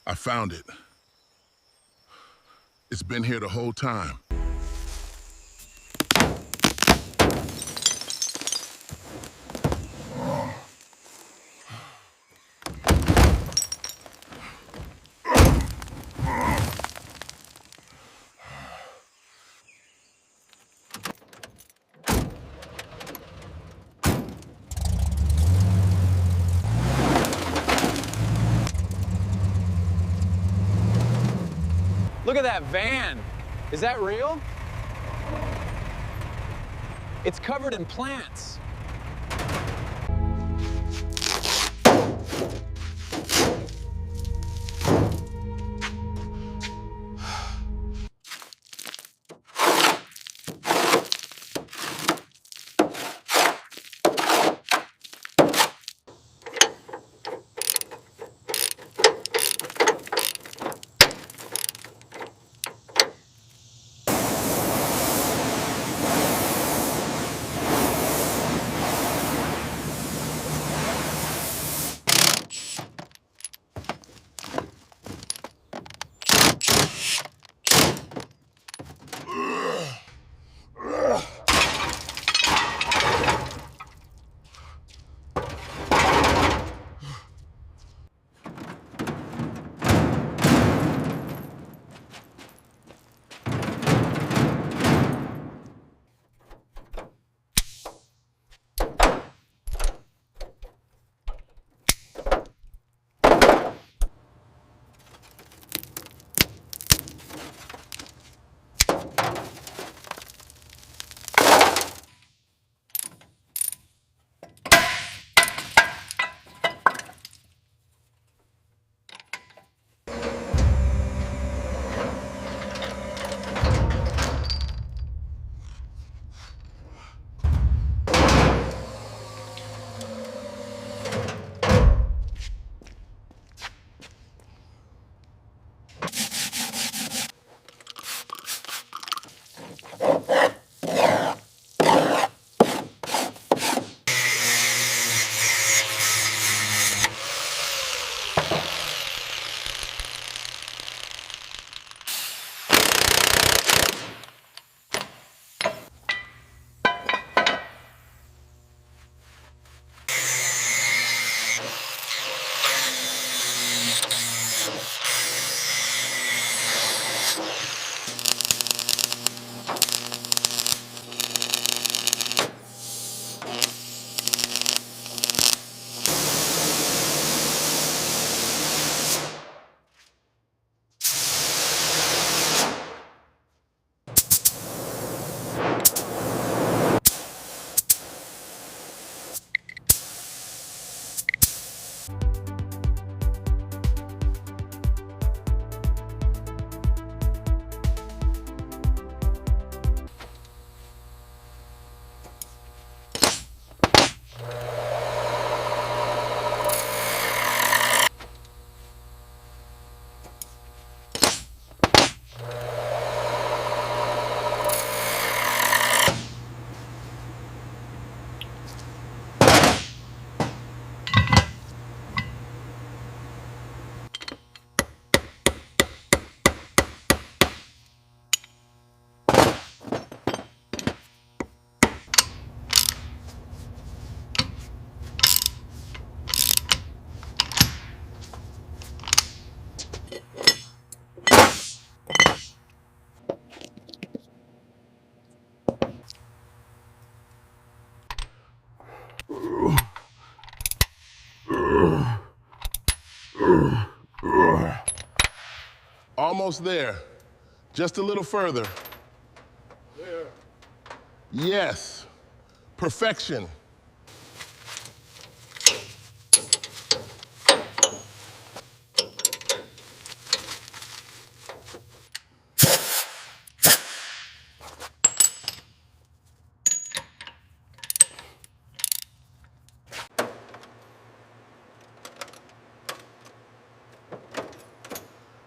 I found it. It's been here the whole time. Look at that van. Is that real? It's covered in plants. Almost there. Just a little further. There. Yes. Perfection.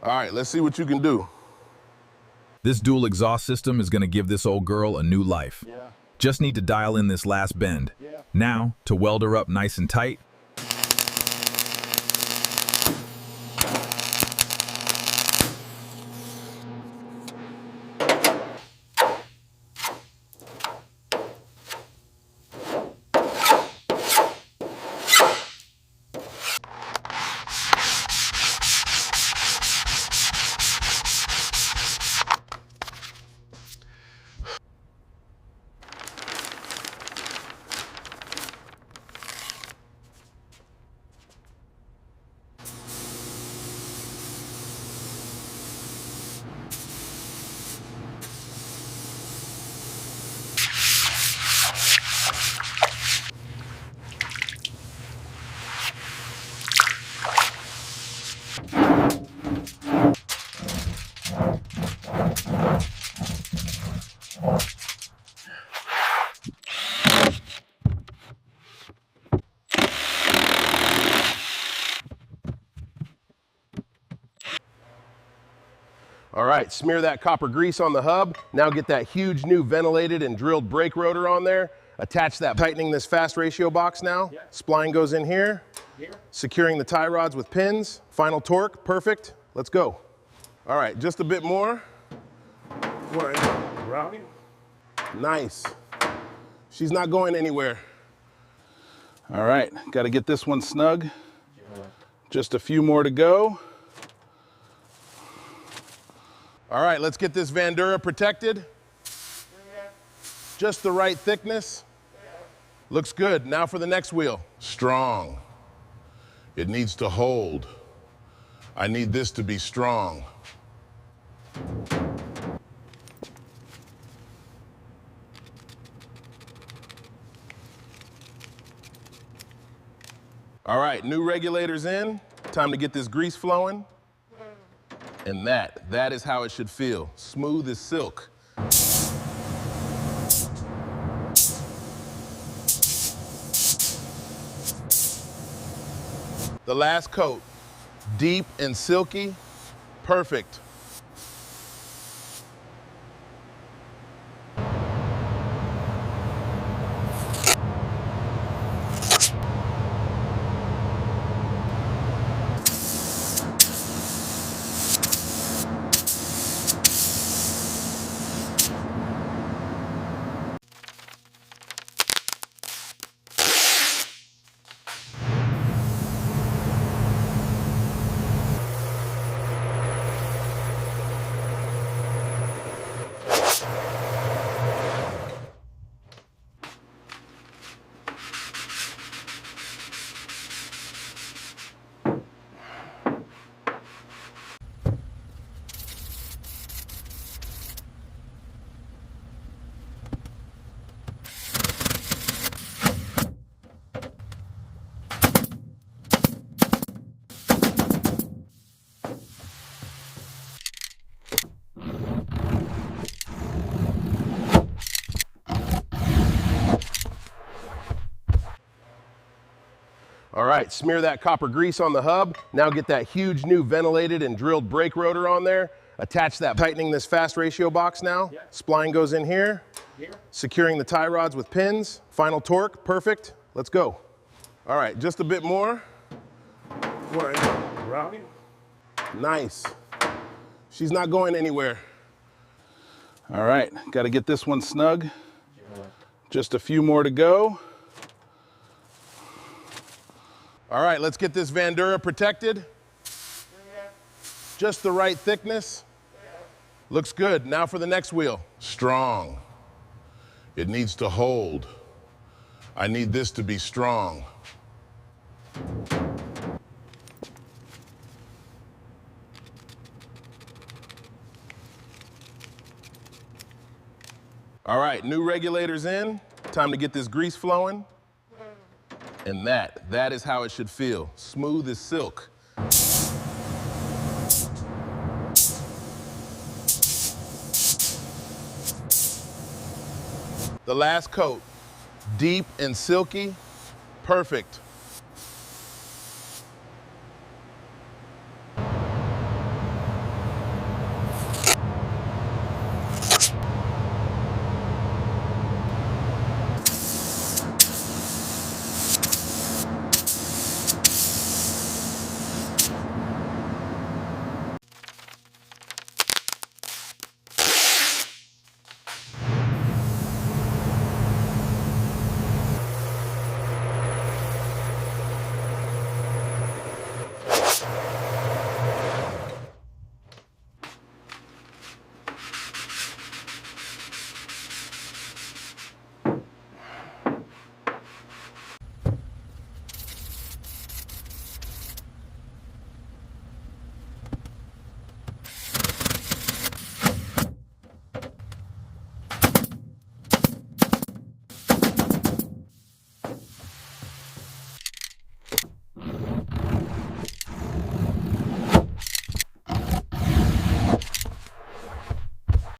All right, let's see what you can do. This dual exhaust system is going to give this old girl a new life. Yeah. Just need to dial in this last bend. Yeah. Now, to weld her up nice and tight, All right, smear that copper grease on the hub. Now get that huge new ventilated and drilled brake rotor on there. Attach that, tightening this fast ratio box now. Yeah. Spline goes in here. Securing the tie rods with pins. Final torque, perfect. Let's go. All right, just a bit more. Nice. She's not going anywhere. All right, got to get this one snug. Just a few more to go. All right, let's get this Vandura protected. Just the right thickness. Looks good. Now for the next wheel. Strong. It needs to hold. I need this to be strong. All right, new regulators in. Time to get this grease flowing. And that is how it should feel. Smooth as silk. The last coat, deep and silky, perfect. All right, smear that copper grease on the hub. Now get that huge new ventilated and drilled brake rotor on there. Attach that, tightening this fast ratio box now. Yeah. Spline goes in here. Securing the tie rods with pins. Final torque, perfect. Let's go. All right, just a bit more. Nice. She's not going anywhere. All right, got to get this one snug. Just a few more to go. All right, let's get this Vandura protected. Just the right thickness. Looks good. Now for the next wheel. Strong. It needs to hold. I need this to be strong. All right, new regulators in. Time to get this grease flowing. And that is how it should feel. Smooth as silk. The last coat, deep and silky, perfect.